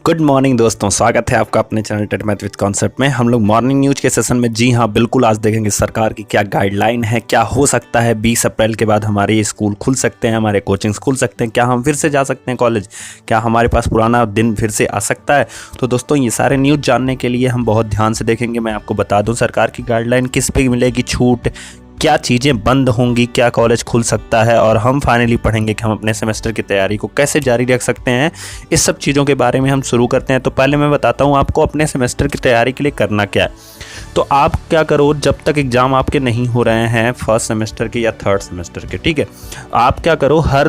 Good morning दोस्तों, स्वागत है आपका अपने channel TET math with concept में। हम लोग मॉर्निंग न्यूज के सेशन में जी हाँ बिल्कुल आज देखेंगे सरकार की क्या गाइडलाइन है, क्या हो सकता है 20 अप्रैल के बाद हमारे स्कूल खुल सकते हैं, हमारे कोचिंग्स खुल सकते हैं, क्या हम फिर से जा सकते हैं कॉलेज, क्या हमारे पास पुराना दिन फिर से आ सकता है। तो दोस्तों ये सारे न्यूज़ जानने के लिए हम बहुत ध्यान से देखेंगे। मैं आपको बता दूँ सरकार की गाइडलाइन किस पे मिलेगी छूट, क्या चीज़ें बंद होंगी, क्या कॉलेज खुल सकता है, और हम फाइनली पढ़ेंगे कि हम अपने सेमेस्टर की तैयारी को कैसे जारी रख सकते हैं। इस सब चीज़ों के बारे में हम शुरू करते हैं। तो पहले मैं बताता हूँ आपको अपने सेमेस्टर की तैयारी के लिए करना क्या है। तो आप क्या करो, जब तक एग्ज़ाम आपके नहीं हो रहे हैं फर्स्ट सेमेस्टर के या थर्ड सेमेस्टर के, ठीक है, आप क्या करो हर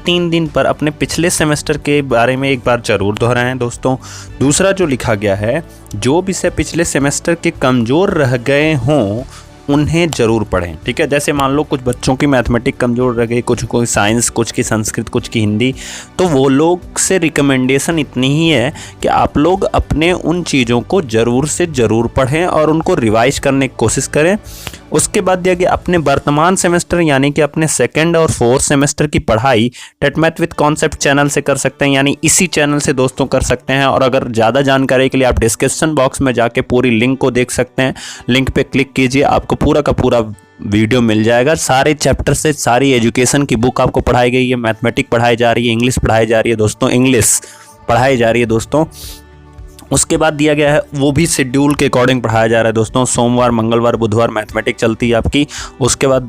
3 दिन पर अपने पिछले सेमेस्टर के बारे में एक बार ज़रूर दोहराएं दोस्तों। दूसरा जो लिखा गया है, जो विषय पिछले सेमेस्टर के कमज़ोर रह गए हों उन्हें ज़रूर पढ़ें, ठीक है। जैसे मान लो कुछ बच्चों की मैथमेटिक्स कमज़ोर रह गई, कुछ की साइंस, कुछ की संस्कृत, कुछ की हिंदी, तो वो लोग से रिकमेंडेशन इतनी ही है कि आप लोग अपने उन चीज़ों को ज़रूर से ज़रूर पढ़ें और उनको रिवाइज करने की कोशिश करें। उसके बाद दिया गया अपने वर्तमान सेमेस्टर यानी कि अपने सेकंड और फोर्थ सेमेस्टर की पढ़ाई टेट मैथ विद कॉन्सेप्ट चैनल से कर सकते हैं, यानी इसी चैनल से दोस्तों कर सकते हैं। और अगर ज़्यादा जानकारी के लिए आप डिस्क्रिप्शन बॉक्स में जाके पूरी लिंक को देख सकते हैं। लिंक पे क्लिक कीजिए, आपको पूरा का पूरा वीडियो मिल जाएगा। सारे चैप्टर से सारी एजुकेशन की बुक आपको पढ़ाई गई है। मैथमेटिक्स पढ़ाई जा रही है, इंग्लिश पढ़ाई जा रही है दोस्तों, इंग्लिश पढ़ाई जा रही है दोस्तों। उसके बाद दिया गया है वो भी शेड्यूल के अकॉर्डिंग पढ़ाया जा रहा है दोस्तों। सोमवार, मंगलवार, बुधवार मैथमेटिक्स चलती है आपकी। उसके बाद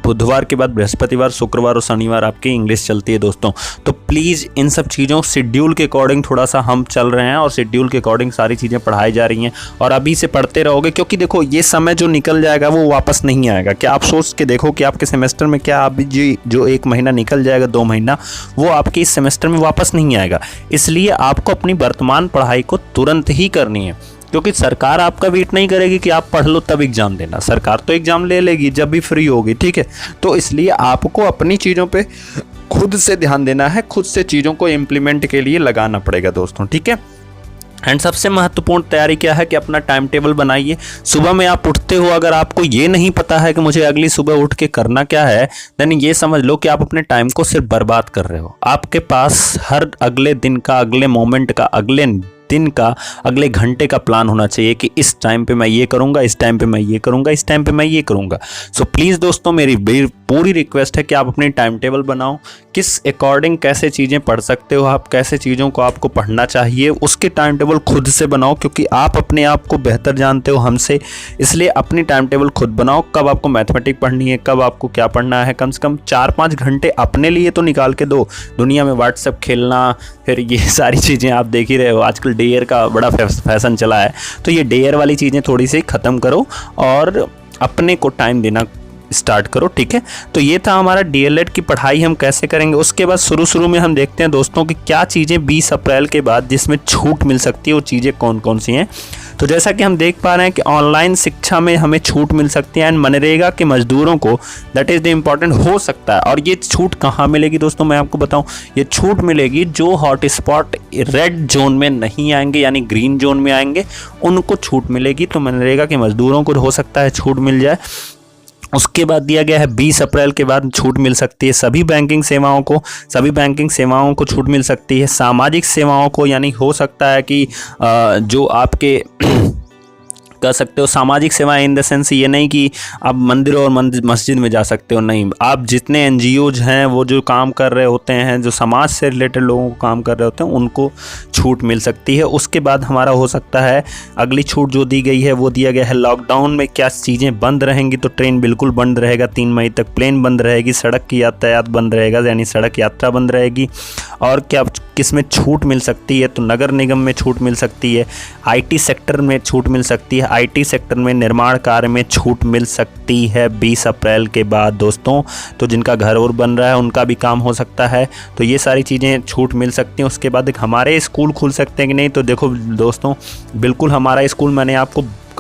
बुधवार के बाद बृहस्पतिवार, शुक्रवार और शनिवार आपकी इंग्लिश चलती है दोस्तों। तो प्लीज़ इन सब चीज़ों शेड्यूल के अकॉर्डिंग थोड़ा सा हम चल रहे हैं और शेड्यूल के अकॉर्डिंग सारी चीज़ें पढ़ाई जा रही हैं और अभी से पढ़ते रहोगे, क्योंकि देखो ये समय जो निकल जाएगा वो वापस नहीं आएगा। क्या आप सोच के देखो कि आपके सेमेस्टर में क्या अभी जो 1 महीना निकल जाएगा, 2 महीना, वो आपके इस सेमेस्टर में वापस नहीं आएगा। इसलिए आपको अपनी वर्तमान पढ़ाई को तुरंत ही करनी है, क्योंकि सरकार आपका वेट नहीं करेगी कि आप पढ़ लो तब एग्जाम देना। सरकार तो एग्जाम ले लेगी जब भी फ्री होगी, ठीक है। तो इसलिए आपको अपनी चीज़ों पे खुद से ध्यान देना है, खुद से चीज़ों को इम्प्लीमेंट के लिए लगाना पड़ेगा दोस्तों, ठीक है। एंड सबसे महत्वपूर्ण तैयारी क्या है कि अपना टाइम टेबल बनाइए। सुबह में आप उठते हो, अगर आपको ये नहीं पता है कि मुझे अगली सुबह उठ के करना क्या है, देन ये समझ लो कि आप अपने टाइम को सिर्फ बर्बाद कर रहे हो। आपके पास हर अगले दिन का, अगले मोमेंट का, अगले दिन का, अगले घंटे का प्लान होना चाहिए कि इस टाइम पे मैं ये करूंगा, इस टाइम पे मैं ये करूंगा, इस टाइम पे मैं ये करूंगा। सो प्लीज़ दोस्तों मेरी पूरी रिक्वेस्ट है कि आप अपनी टाइम टेबल बनाओ, किस अकॉर्डिंग कैसे चीज़ें पढ़ सकते हो आप, कैसे चीज़ों को आपको पढ़ना चाहिए, उसके टाइम टेबल खुद से बनाओ, क्योंकि आप अपने आप को बेहतर जानते हो हमसे। इसलिए अपनी टाइम टेबल खुद बनाओ, कब आपको मैथमेटिक्स पढ़नी है, कब आपको क्या पढ़ना है। कम से कम 4-5 घंटे अपने लिए तो निकाल के दो। दुनिया में व्हाट्सएप खेलना, फिर ये सारी चीज़ें आप देख ही रहे हो, आजकल डेयर का बड़ा फैशन चला है, तो ये डेयर वाली चीज़ें थोड़ी सी ख़त्म करो और अपने को टाइम देना स्टार्ट करो, ठीक है। तो ये था हमारा डीएलएड की पढ़ाई हम कैसे करेंगे। उसके बाद शुरू में हम देखते हैं दोस्तों कि क्या चीज़ें 20 अप्रैल के बाद जिसमें छूट मिल सकती है, वो चीज़ें कौन कौन सी हैं। तो जैसा कि हम देख पा रहे हैं कि ऑनलाइन शिक्षा में हमें छूट मिल सकती है एंड मनरेगा के मजदूरों को, दैट इज़ द इम्पॉर्टेंट, हो सकता है। और ये छूट कहाँ मिलेगी दोस्तों, मैं आपको बताऊं, ये छूट मिलेगी जो हॉटस्पॉट रेड जोन में नहीं आएंगे यानी ग्रीन जोन में आएंगे, उनको छूट मिलेगी। तो मनरेगा के मजदूरों को हो सकता है छूट मिल जाए। उसके बाद दिया गया है 20 अप्रैल के बाद छूट मिल सकती है सभी बैंकिंग सेवाओं को छूट मिल सकती है। सामाजिक सेवाओं को, यानी हो सकता है कि जो आपके कर सकते हो सामाजिक सेवाएं, इन द सेंस ये नहीं कि आप मंदिर और मस्जिद में जा सकते हो, नहीं, आप जितने एनजीओज हैं वो जो काम कर रहे होते हैं, जो समाज से रिलेटेड लोगों को काम कर रहे होते हैं, उनको छूट मिल सकती है। उसके बाद हमारा हो सकता है अगली छूट जो दी गई है वो दिया गया है लॉकडाउन में क्या चीज़ें बंद रहेंगी। तो ट्रेन बिल्कुल बंद रहेगा 3 मई तक, प्लेन बंद रहेगी, सड़क की यातायात बंद रहेगा यानी सड़क यात्रा बंद रहेगी। और क्या किसमें छूट मिल सकती है, तो नगर निगम में छूट मिल सकती है, आईटी सेक्टर में छूट मिल सकती है, आईटी सेक्टर में निर्माण कार्य में छूट मिल सकती है 20 अप्रैल के बाद दोस्तों। तो जिनका घर और बन रहा है उनका भी काम हो सकता है, तो ये सारी चीज़ें छूट मिल सकती हैं। उसके बाद हमारे स्कूल खुल सकते हैं कि नहीं, तो देखो दोस्तों बिल्कुल हमारा स्कूल,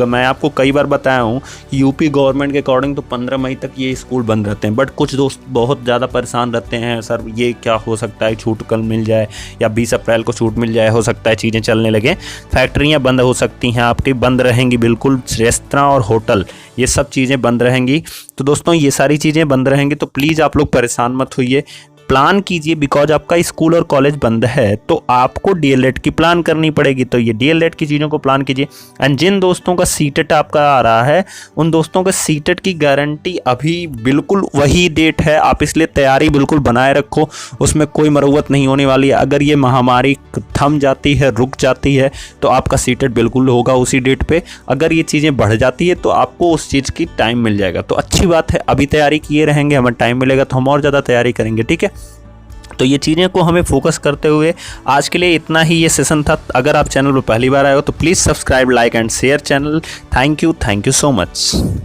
मैं आपको कई बार बताया हूँ, यूपी गवर्नमेंट के अकॉर्डिंग तो 15 मई तक ये स्कूल बंद रहते हैं। बट कुछ दोस्त बहुत ज़्यादा परेशान रहते हैं, सर ये क्या हो सकता है, छूट कल मिल जाए या 20 अप्रैल को छूट मिल जाए, हो सकता है चीज़ें चलने लगे। फैक्ट्रियाँ बंद हो सकती हैं आपकी, बंद रहेंगी बिल्कुल, रेस्तरां और होटल ये सब चीज़ें बंद रहेंगी। तो दोस्तों ये सारी चीज़ें बंद रहेंगी, तो प्लीज़ आप लोग परेशान मत होइए। प्लान कीजिए, बिकॉज आपका स्कूल और कॉलेज बंद है तो आपको डीएलएड की प्लान करनी पड़ेगी। तो ये डीएलएड की चीज़ों को प्लान कीजिए। एंड जिन दोस्तों का सीटेट आपका आ रहा है उन दोस्तों का सीटेट की गारंटी अभी बिल्कुल वही डेट है, आप इसलिए तैयारी बिल्कुल बनाए रखो, उसमें कोई मरम्मत नहीं होने वाली है। अगर ये महामारी थम जाती है, रुक जाती है, तो आपका सीटेट बिल्कुल होगा उसी डेट पे। अगर ये चीज़ें बढ़ जाती है तो आपको उस चीज़ की टाइम मिल जाएगा। तो अच्छी बात है, अभी तैयारी किए रहेंगे, हमें टाइम मिलेगा तो हम और ज़्यादा तैयारी करेंगे, ठीक है। तो ये चीज़ें को हमें फोकस करते हुए आज के लिए इतना ही ये सेशन था। अगर आप चैनल पर पहली बार आए हो तो please subscribe, like and share channel. Thank you so much.